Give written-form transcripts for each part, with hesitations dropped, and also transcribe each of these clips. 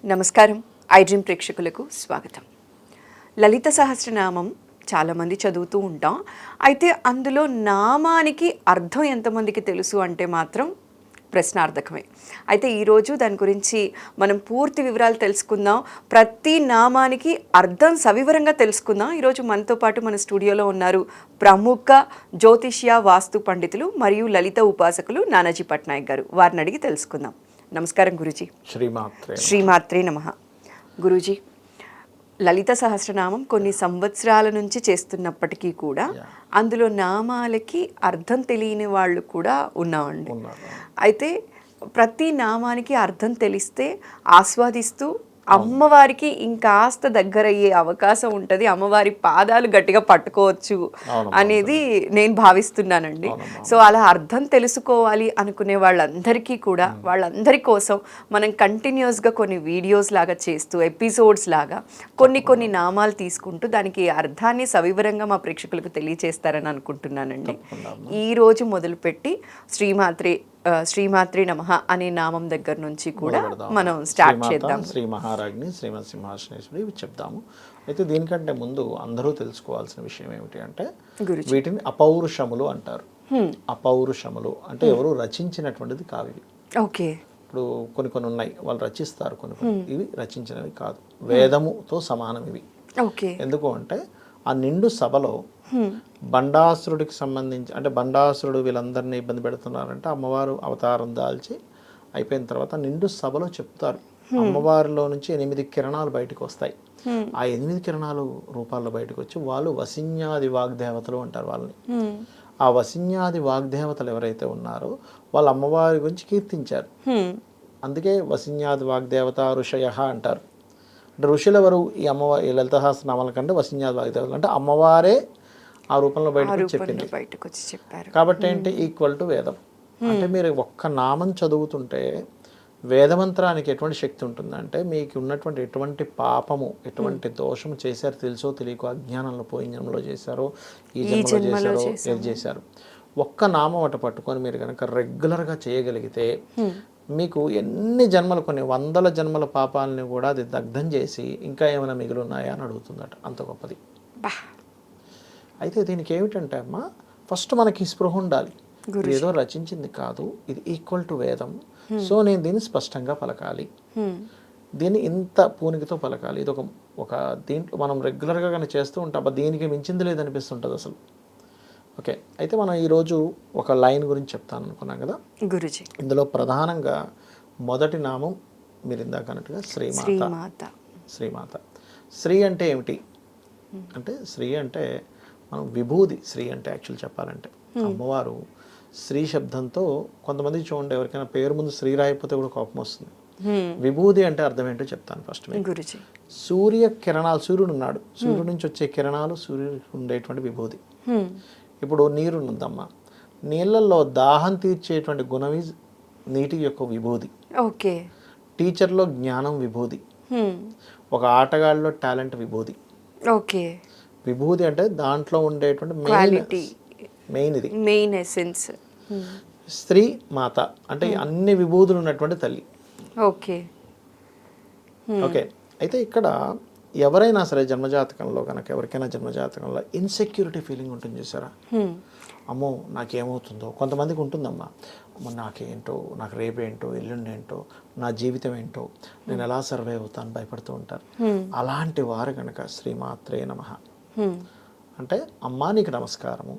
నమస్కారం. I dream ప్రేక్షకులకు స్వాగతం. లలిత సహస్రనామం చాలామంది చదువుతూ ఉంటాం. అయితే అందులో నామానికి అర్థం ఎంతమందికి తెలుసు అంటే మాత్రం ప్రశ్నార్థకమే. అయితే ఈరోజు దాని గురించి మనం పూర్తి వివరాలు తెలుసుకుందాం. ప్రతి నామానికి అర్థం సవివరంగా తెలుసుకుందాం. ఈరోజు మనతో పాటు మన స్టూడియోలో ఉన్నారు ప్రముఖ జ్యోతిష్య వాస్తు పండితులు మరియు లలిత ఉపాసకులు నానాజీ పట్నాయక్ గారు. వారిని అడిగి తెలుసుకుందాం. నమస్కారం గురూజీ. శ్రీమాత్రే నమః. గురూజీ, లలిత సహస్రనామం కొన్ని సంవత్సరాల నుంచి చేస్తున్నప్పటికీ కూడా అందులో నామాలకి అర్థం తెలియని వాళ్ళు కూడా ఉన్నామండి. అయితే ప్రతి నామానికి అర్థం తెలిస్తే ఆస్వాదిస్తూ అమ్మవారికి ఇంకాస్త దగ్గరయ్యే అవకాశం ఉంటుంది, అమ్మవారి పాదాలు గట్టిగా పట్టుకోవచ్చు అనేది నేను భావిస్తున్నానండి. సో అలా అర్థం తెలుసుకోవాలి అనుకునే వాళ్ళందరికీ కూడా, వాళ్ళందరి కోసం మనం కంటిన్యూస్గా కొన్ని వీడియోస్ లాగా చేస్తూ, ఎపిసోడ్స్ లాగా కొన్ని నామాలు తీసుకుంటూ దానికి అర్థాన్ని సవివరంగా మా ప్రేక్షకులకు తెలియచేస్తారని అనుకుంటున్నానండి. ఈరోజు మొదలుపెట్టి శ్రీమాత్రే నమః అనే నామం దగ్గర నుంచి కూడా మనం స్టార్ట్ చేద్దాం. శ్రీ మహారాజ్ని శ్రీమత్ సింహాసనేశ్వరి చెప్దాము. అయితే దీనికంటే ముందు అందరూ తెలుసుకోవాల్సిన విషయం ఏమిటి అంటే, వీటిని అపౌరుషములు అంటారు. అపౌరుషములు అంటే ఎవరు రచించినటువంటిది కావు ఇవి. ఓకే. ఇప్పుడు కొన్ని ఉన్నాయి, వాళ్ళు రచిస్తారు, కొన్ని ఇవి రచించినవి కాదు, వేదముతో సమానం ఇవి. ఓకే. ఎందుకు అంటే ఆ నిండు సభలో బండాసురుడికి సంబంధించి, అంటే బండాసురుడు వీళ్ళందరినీ ఇబ్బంది పెడుతున్నారంటే అమ్మవారు అవతారం దాల్చి అయిపోయిన తర్వాత నిండు సభలో చెప్తారు, అమ్మవారిలో నుంచి 8 కిరణాలు బయటకు వస్తాయి. ఆ 8 కిరణాలు రూపాల్లో బయటకు వచ్చి వాళ్ళు వసిన్యాది వాగ్దేవతలు అంటారు వాళ్ళని. ఆ వసిన్యాది వాగ్దేవతలు ఎవరైతే ఉన్నారో వాళ్ళు అమ్మవారి గురించి కీర్తించారు. అందుకే వసిన్యాది వాగ్దేవత ఋషయ అంటారు. అంటే ఋషులు ఎవరు? ఈ అమ్మవారి, ఈ లలిత సహస్రనామాల కంటే వసిన్యాది వాగ్దేవతలు అంటే అమ్మవారే ఆ రూపంలో బయటకు చెప్పింది. కాబట్టి ఏంటి, ఈక్వల్ టు వేదం. అంటే మీరు ఒక్క నామం చదువుతుంటే వేదమంత్రానికి ఎటువంటి శక్తి ఉంటుందంటే, మీకు ఉన్నటువంటి ఎటువంటి పాపము, ఎటువంటి దోషము చేశారు తెలుసో తెలియకో, అజ్ఞానంలో పోయిన జన్మలో చేశారో, ఈ జన్మలో చేశారో, ఏది చేశారు, ఒక్క నామం అట పట్టుకొని మీరు కనుక రెగ్యులర్గా చేయగలిగితే మీకు ఎన్ని జన్మలు, కొన్ని 100 జన్మల పాపాలని కూడా అది దగ్ధం చేసి ఇంకా ఏమైనా మిగులున్నాయా అని అడుగుతుందట. అంత గొప్పది. అయితే దీనికి ఏమిటంటే అమ్మా, ఫస్ట్ మనకి స్పృహ ఉండాలి. ఏదో రచించింది కాదు, ఇది ఈక్వల్ టు వేదం. సో నేను దీన్ని స్పష్టంగా పలకాలి, దీన్ని ఇంత పూనికతో పలకాలి. ఇది ఒక దీంట్లో మనం రెగ్యులర్గా కానీ చేస్తూ ఉంటాం, దీనికి మించింది లేదనిపిస్తుంటుంది అసలు. ఓకే. అయితే మనం ఈరోజు ఒక లైన్ గురించి చెప్తాను అనుకున్నాం కదా గురుజీ. ఇందులో ప్రధానంగా మొదటి నామం మీరు ఇందాక అన్నట్టుగా శ్రీమాత. శ్రీమాత. శ్రీ అంటే ఏమిటి అంటే, శ్రీ అంటే మనం విభూది. శ్రీ అంటే యాక్చువల్ చెప్పాలంటే అమ్మవారు శ్రీ శబ్దంతో, కొంతమంది చూడండి ఎవరికైనా పేరు ముందు శ్రీ రాయిపోతే కూడా కోపం వస్తుంది. విభూది అంటే అర్థం ఏంటో చెప్తాను ఫస్ట్. సూర్య కిరణాలు, సూర్యుడు ఉన్నాడు, సూర్యుడు నుంచి వచ్చే కిరణాలు సూర్యుడికి ఉండేటువంటి విభూది. ఇప్పుడు నీరు ఉందమ్మా, నీళ్ళల్లో దాహం తీర్చేటువంటి గుణం నీటి యొక్క విభూది. ఓకే. టీచర్లో జ్ఞానం విభూది, ఒక ఆటగాళ్ళలో టాలెంట్ విభూది. ఓకే. విభూది అంటే దాంట్లో ఉండేటువంటి మెయిన్ ఎసెన్స్. స్త్రీ మాత అంటే అన్ని విభూతులు ఉన్నటువంటి తల్లి. ఓకే. ఓకే. అయితే ఇక్కడ ఎవరైనా సరే జన్మజాతకంలో కనుక, ఎవరికైనా జన్మజాతకంలో ఇన్సెక్యూరిటీ ఫీలింగ్ ఉంటుంది చూసారా, అమ్మో నాకేమవుతుందో. కొంతమందికి ఉంటుందమ్మా, అమ్మ నాకేంటో, నాకు రేపేంటో, ఎల్లుండి ఏంటో, నా జీవితం ఏంటో, నేను ఎలా సర్వే అవుతాను భయపడుతూ ఉంటారు. అలాంటి వారు కనుక శ్రీమాత్రే నమః అంటే, అమ్మా నీకు నమస్కారము,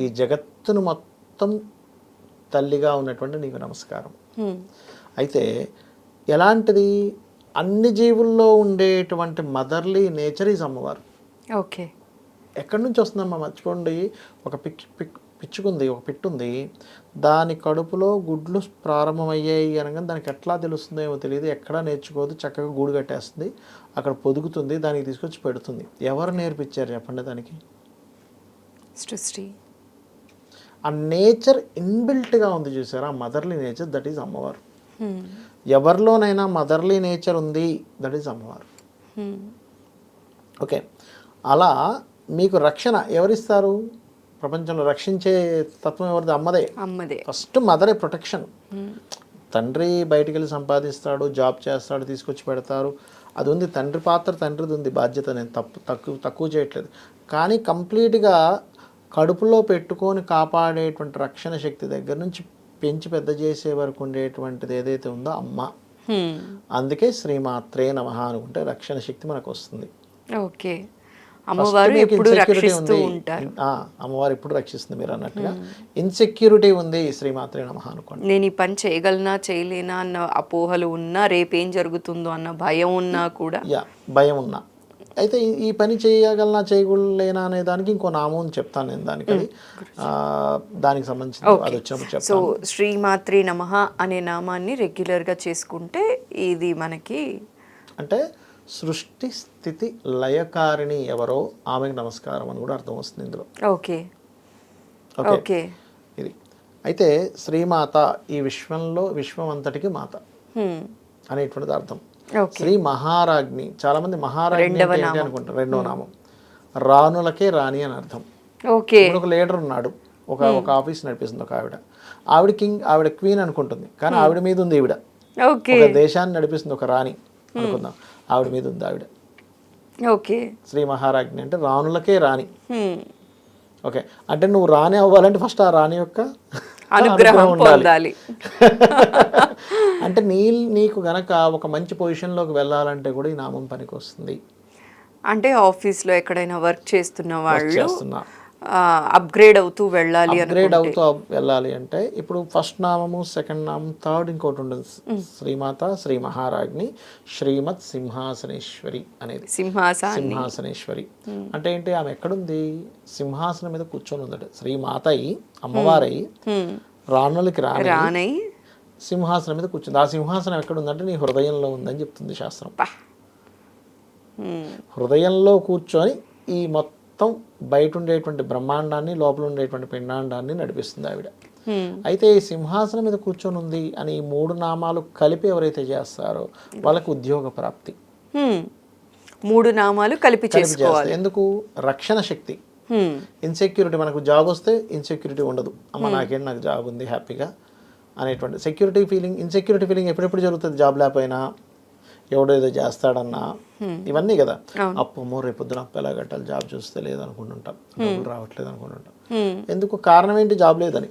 ఈ జగత్తును మొత్తం తల్లిగా ఉన్నటువంటి నీకు నమస్కారం. అయితే ఎలాంటిది, అన్ని జీవుల్లో ఉండేటువంటి మదర్లీ నేచర్ ఈజ్ అమ్మవారు. ఓకే. ఎక్కడి నుంచి వస్తుందమ్మా మర్చిపోండి. ఒక పిచ్చుకుంది, ఒక పిట్టుంది, దాని కడుపులో గుడ్లు ప్రారంభమయ్యాయి అనగా దానికి ఎట్లా తెలుస్తుందో ఏమో తెలియదు, ఎక్కడా నేర్చుకోదు, చక్కగా గూడు కట్టేస్తుంది, అక్కడ పొదుగుతుంది, దానికి తీసుకొచ్చి పెడుతుంది. ఎవరు నేర్పించారు చెప్పండి దానికి? సృష్టి. ఆ నేచర్ ఇన్బిల్ట్గా ఉంది చూసారా, మదర్లీ నేచర్, దట్ ఈజ్ అమ్మవారు. ఎవరిలోనైనా మదర్లీ నేచర్ ఉంది, దట్ ఈజ్ అమ్మవారు. ఓకే. అలా మీకు రక్షణ ఎవరిస్తారు? ప్రపంచంలో రక్షించే తత్వం ఎవరిది? అమ్మదే. ఫస్ట్ మదరే ప్రొటెక్షన్. తండ్రి బయటికి వెళ్ళి సంపాదిస్తాడు, జాబ్ చేస్తాడు, తీసుకొచ్చి పెడతారు, అది ఉంది. తండ్రి పాత్ర తండ్రిది ఉంది, బాధ్యత. నేను తక్కువ చేయట్లేదు. కానీ కంప్లీట్గా కడుపులో పెట్టుకొని కాపాడేటువంటి రక్షణ శక్తి దగ్గర నుంచి పెంచి పెద్ద చేసే వరకు ఉండేటువంటిది ఏదైతే ఉందో అమ్మ. అందుకే శ్రీమాత్రే నమః అనుకుంటే రక్షణ శక్తి మనకు వస్తుంది. ఓకే, అమ్మవారు ఎప్పుడు రక్షిస్తూ ఉంటారు. అమ్మవారు ఎప్పుడు రక్షిస్తుంది. మీరు అన్నట్టుగా ఇన్సెక్యూరిటీ ఉంది, శ్రీమాత్రే నమః అనుకోండి. నేను ఈ పని చేయగలనా చేయలేనా అన్న అపోహలు ఉన్నా, రేపేం జరుగుతుందో అన్న భయం ఉన్నా కూడా, భయం ఉన్నా అయితే ఈ పని చేయగలనా చేయగలేనా అనే దానికి ఇంకో నామం చెప్తాను నేను. దానికి అది దానికి సంబంధించి అది వచ్చినప్పుడు చెప్తాను. సో శ్రీమాత్రే నమః అనే నామాన్ని రెగ్యులర్గా చేసుకుంటే ఇది మనకి అంటే సృష్టి స్థితి లయకారిణి ఎవరో ఆమెకు నమస్కారం అని కూడా అర్థం వస్తుంది ఇందులో. ఓకే ఓకే, ఇది అయితే శ్రీమాత ఈ విశ్వం అంతటికి మాత అనేటువంటిది అర్థం. శ్రీ మహారాజ్ని, చాలా మంది మహారాజ్ని అనుకుంటారు, రెండవ నామం. రాణులకే రాణి అని అర్థం. ఇప్పుడు ఒక లీడర్ ఉన్నాడు, ఒక ఆఫీస్ నడిపిస్తుంది ఒక ఆవిడ కింగ్, ఆవిడ క్వీన్ అనుకుంటుంది, కానీ ఆవిడ మీద ఉంది ఈవిడ. ఒక దేశాన్ని నడిపిస్తుంది ఒక రాణి అనుకుందాం, ఆవిడ మీద ఉంది ఆవిడ. ఓకే, శ్రీ మహారాజ్ని అంటే రాణులకే రాణి. ఓకే, అంటే నువ్వు రాణి అవ్వాలంటే ఫస్ట్ ఆ రాణి యొక్క అనుగ్రహం ఉండాలి. అంటే నీకు గనక ఒక మంచి పొజిషన్లోకి వెళ్ళాలంటే కూడా ఈ నామం పనికి వస్తుంది. అంటే ఆఫీస్లో ఎక్కడైనా వర్క్ చేస్తున్న వాళ్ళు అప్గ్రేడ్ అవుతూ వెళ్ళాలి అంటే ఇప్పుడు ఫస్ట్ నామము, సెకండ్ నామం, థర్డ్ ఇంకోటి ఉండదు. శ్రీమాత, శ్రీ మహారాజ్ని, శ్రీమత్ సింహాసనేశ్వరి అనేది. సింహాసనేశ్వరి అంటే ఏంటి? ఆమె ఎక్కడుంది? సింహాసనం మీద కూర్చొని ఉందట. శ్రీమాత అయి, అమ్మవారై, రాణులకి రాణై సింహాసనం మీద కూర్చుంది. ఆ సింహాసనం ఎక్కడ ఉందంటే నీ హృదయంలో ఉందని చెప్తుంది శాస్త్రం. హృదయంలో కూర్చొని ఈ మొత్తం బయట ఉండేటువంటి బ్రహ్మాండాన్ని, లోపల ఉండేటువంటి పిండాండాన్ని నడిపిస్తుంది ఆవిడ. అయితే ఈ సింహాసనం మీద కూర్చొని ఉంది అని ఈ 3 నామాలు కలిపి ఎవరైతే చేస్తారో వాళ్ళకి ఉద్యోగ ప్రాప్తి. 3 నామాలు కలిపి చేసుకోవాలి. ఎందుకు? రక్షణ శక్తి. ఇన్సెక్యూరిటీ, మనకు జాబ్ వస్తే ఇన్సెక్యూరిటీ ఉండదు. అమ్మ నాకేంటి, నాకు జాబ్ ఉంది హ్యాపీగా అనేటువంటి సెక్యూరిటీ ఫీలింగ్. ఇన్సెక్యూరిటీ ఫీలింగ్ ఎప్పుడెప్పుడు జరుగుతుంది? జాబ్ లేకపోయినా, ఎవడో ఏదో చేస్తాడన్నా, ఇవన్నీ కదా. అప్పమ్మో రేపొద్దున అప్పు ఎలా కట్టాలి, జాబ్ చూస్తే లేదనుకుంటుంటాం, డబ్బులు రావట్లేదు అనుకుంటుంటాం. ఎందుకు? కారణం ఏంటి? జాబ్ లేదని.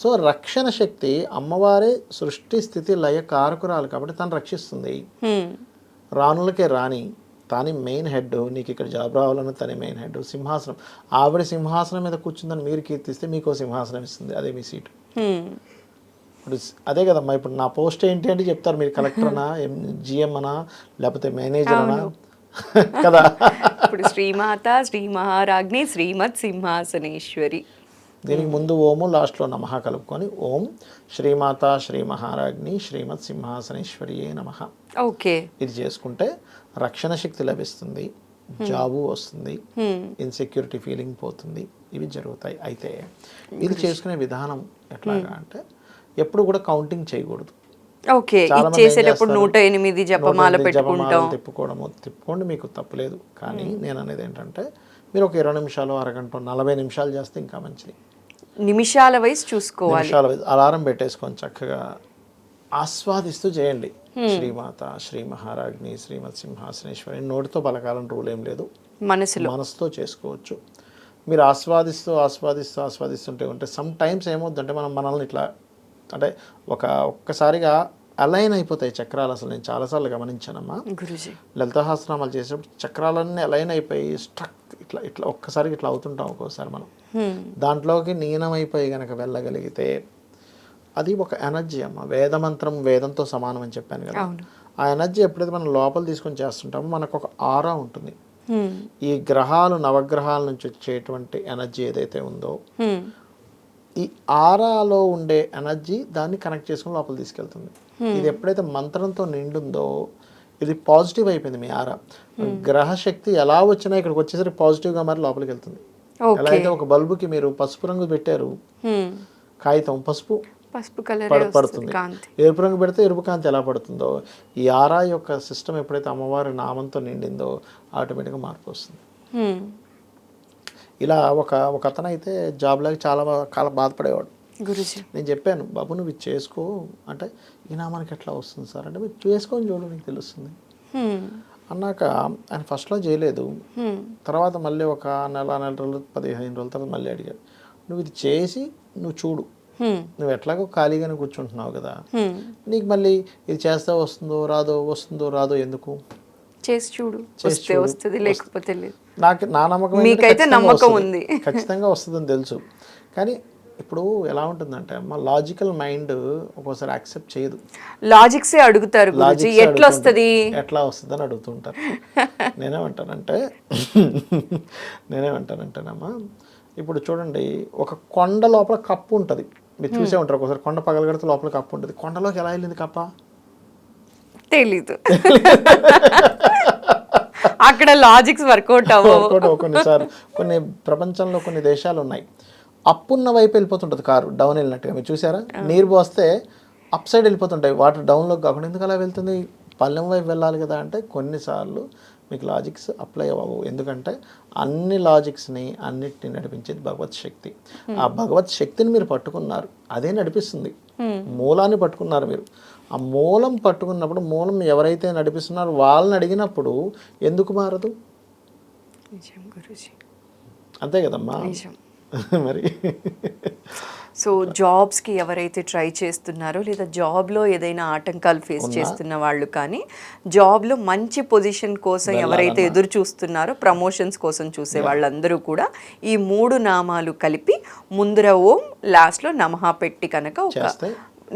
సో రక్షణ శక్తి అమ్మవారే సృష్టి స్థితి లయ కారకురాలు కాబట్టి తను రక్షిస్తుంది. రాణులకే రాణి, తాని మెయిన్ హెడ్. నీకు ఇక్కడ జాబ్ రావాలని తనే మెయిన్ హెడ్. సింహాసనం, ఆవిడ సింహాసనం మీద కూర్చుందని మీరు కీర్తిస్తే మీకు సింహాసనం ఇస్తుంది, అదే మీ సీటు. ఇప్పుడు అదే కదమ్మా, ఇప్పుడు నా పోస్ట్ ఏంటి అంటే చెప్తారు, మీరు కలెక్టర్ అనా, జిఎం అనా, లేకపోతే మేనేజర్ అనా కదా. ఇప్పుడు శ్రీమాత, శ్రీ మహారాజ్ని, శ్రీమత్ సింహాసనేశ్వరి. దీనికి ముందు ఓము, లాస్ట్లో నమః కలుపుకొని ఓం శ్రీమాత శ్రీ మహారాజ్ని శ్రీమత్ సింహాసనేశ్వరియే నమః. ఓకే, ఇది చేసుకుంటే రక్షణ శక్తి లభిస్తుంది, జాబు వస్తుంది, ఇన్సెక్యూరిటీ ఫీలింగ్ పోతుంది, ఇవి జరుగుతాయి. అయితే ఇది చేసుకునే విధానం ఎట్లాగా అంటే ఎప్పుడు కూడా కౌంటింగ్ చేయకూడదు. ఓకే, చేసేటప్పుడు 108 జపమాల పెట్టుకుంటాం. తిప్పుకోండి, మీకు తప్పులేదు. కానీ నేను అనేది ఏంటంటే మీరు ఒక 20 నిమిషాలు, అరగంట, 40 నిమిషాలు చేస్తే ఇంకా మంచిది. నిమిషాల వైజ్ చూసుకోవాలి. నిమిషాల వైజ్ అలారం పెట్టేసుకొని చక్కగా ఆస్వాదిస్తూ చేయండి. శ్రీమాత శ్రీ మహారాజ్ని శ్రీమత్ సింహాసనేశ్వరి. నోటితో పలకాలని రూల్ ఏం లేదు, మనసుతో చేసుకోవచ్చు. మీరు ఆస్వాదిస్తుంటే ఉంటే సమ్ టైమ్స్ ఏమవుతుందంటే మనల్ని ఇట్లా అంటే ఒక్కసారిగా అలైన్ అయిపోతాయి చక్రాలు. అసలు నేను చాలాసార్లు గమనించానమ్మా, లలితాసహస్రనామాలు చేసేటప్పుడు చక్రాలన్నీ అలైన్ అయిపోయి స్ట్రక్ ఇట్లా ఒక్కసారికి ఇట్లా అవుతుంటాం ఒక్కోసారి మనం. దాంట్లోకి లీనమైపోయి కనుక వెళ్ళగలిగితే అది ఒక ఎనర్జీ అమ్మ. వేదమంత్రం వేదంతో సమానం అని చెప్పాను కదా. ఆ ఎనర్జీ ఎప్పుడైతే మనం లోపల తీసుకొని చేస్తుంటామో మనకు ఒక ఆరా ఉంటుంది. ఈ గ్రహాలు, నవగ్రహాల నుంచి వచ్చేటువంటి ఎనర్జీ ఏదైతే ఉందో, ఈ ఆరాలో ఉండే ఎనర్జీ దాన్ని కనెక్ట్ చేసుకుని లోపల తీసుకెళ్తుంది. ఇది ఎప్పుడైతే మంత్రంతో నిండుందో ఇది పాజిటివ్ అయిపోయింది మీ ఆరా. గ్రహశక్తి ఎలా వచ్చినా ఇక్కడికి వచ్చేసరికి పాజిటివ్గా మరి లోపలికి వెళ్తుంది. ఎలా అయితే ఒక బల్బుకి మీరు పసుపు రంగు పెట్టారు, కాగితం పసుపు కలర్ పడుతుంది, ఎరుపు రంగు పెడితే ఎరుపు కాంతి ఎలా పడుతుందో, ఈ ఆరా యొక్క సిస్టమ్ ఎప్పుడైతే అమ్మవారి నామంతో నిండిందో ఆటోమేటిక్గా మార్పు వస్తుంది. ఇలా ఒక అతను అయితే జాబ్ లాగా చాలా బాధపడేవాడు. గురుజీ. నేను చెప్పాను, బాబు నువ్వు ఇది చేసుకో అంటే, ఈ నామానికి ఎట్లా వస్తుంది సార్ అంటే, మీరు చేసుకొని చూడు నీకు తెలుస్తుంది అన్నాక ఆయన ఫస్ట్లో చేయలేదు. తర్వాత మళ్ళీ ఒక నెల రోజులు 15 రోజుల తర్వాత మళ్ళీ అడిగాడు, నువ్వు ఇది చేసి నువ్వు చూడు, నువ్వు ఎట్లాగో ఖాళీగానే కూర్చుంటున్నావు కదా, నీకు మళ్ళీ ఇది చేస్తే వస్తుందో రాదో ఎందుకు, చేసి చూడు, వస్తే వస్తుంది, లేకపోతే లేదు. నా నమ్మకం మీకైతే నమ్మకం ఉంది, ఖచ్చితంగా వస్తుందని తెలుసు. కానీ ఇప్పుడు ఎలా ఉంటుందంటే అమ్మ, లాజికల్ మైండ్ ఒక్కోసారి యాక్సెప్ట్ చేయదు. లాజిక్సే అడుగుతారు గురుజీ, ఎట్లా వస్తుంది అని అడుగుతుంటారు. నేనేమంటానంటేనమ్మా, ఇప్పుడు చూడండి, ఒక కొండ లోపల కప్పు ఉంటుంది, మీరు చూసే ఉంటారు. ఒకసారి కొండ పగలగడితే లోపల కప్పు ఉంటుంది. కొండలోకి ఎలా వెళ్ళింది కప్ప? తెలీదు. అక్కడ లాజిక్స్ వర్కౌట్ అవ్వవు. కొన్నిసార్లు కొన్ని ప్రపంచంలో కొన్ని దేశాలు ఉన్నాయి, అప్పున్న వైపు వెళ్ళిపోతుంటుంది కారు, డౌన్ వెళ్ళినట్టుగా. మీరు చూసారా? నీరు పోస్తే అప్ సైడ్ వెళ్ళిపోతుంటాయి, వాటర్ డౌన్లోకి కాకుండా. ఎందుకు అలా వెళ్తుంది? పల్లెం వైపు వెళ్ళాలి కదా అంటే, కొన్నిసార్లు మీకు లాజిక్స్ అప్లై అవ్వవు. ఎందుకంటే అన్ని లాజిక్స్ని అన్నిటిని నడిపించేది భగవత్ శక్తి. ఆ భగవత్ శక్తిని మీరు పట్టుకున్నారు, అదే నడిపిస్తుంది. మూలాన్ని పట్టుకున్నారు మీరు. ఆ మూలం పట్టుకున్నప్పుడు, మూలం ఎవరైతే నడిపిస్తున్నారో వాళ్ళని అడిగినప్పుడు ఎందుకు మారదు? అంతే కదమ్మా మరి. సో జాబ్స్కి ఎవరైతే ట్రై చేస్తున్నారో, లేదా జాబ్లో ఏదైనా ఆటంకాలు ఫేస్ చేస్తున్న వాళ్ళు, కానీ జాబ్లో మంచి పొజిషన్ కోసం ఎవరైతే ఎదురు చూస్తున్నారో, ప్రమోషన్స్ కోసం చూసే వాళ్ళందరూ కూడా ఈ 3 నామాలు కలిపి ముందర ఓం, లాస్ట్లో నమః పెట్టి కనుక ఒక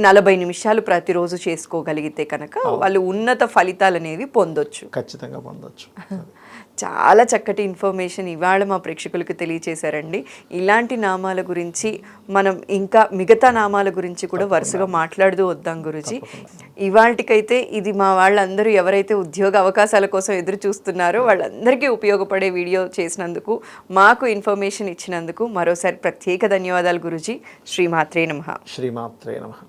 40 నిమిషాలు ప్రతిరోజు చేసుకోగలిగితే కనుక వాళ్ళు ఉన్నత ఫలితాలు అనేవి పొందొచ్చు. ఖచ్చితంగా పొందొచ్చు. చాలా చక్కటి ఇన్ఫర్మేషన్ ఇవాళ మా ప్రేక్షకులకు తెలియచేశారండి. ఇలాంటి నామాల గురించి మనం ఇంకా మిగతా నామాల గురించి కూడా వరుసగా మాట్లాడుతూ వద్దాం గురుజీ. ఇవాళకైతే ఇది మా వాళ్ళందరూ ఎవరైతే ఉద్యోగ అవకాశాల కోసం ఎదురు చూస్తున్నారో వాళ్ళందరికీ ఉపయోగపడే వీడియో చేసినందుకు, మాకు ఇన్ఫర్మేషన్ ఇచ్చినందుకు మరోసారి ప్రత్యేక ధన్యవాదాలు గురుజీ. శ్రీమాత్రే నమః. శ్రీమాత్రే నమః.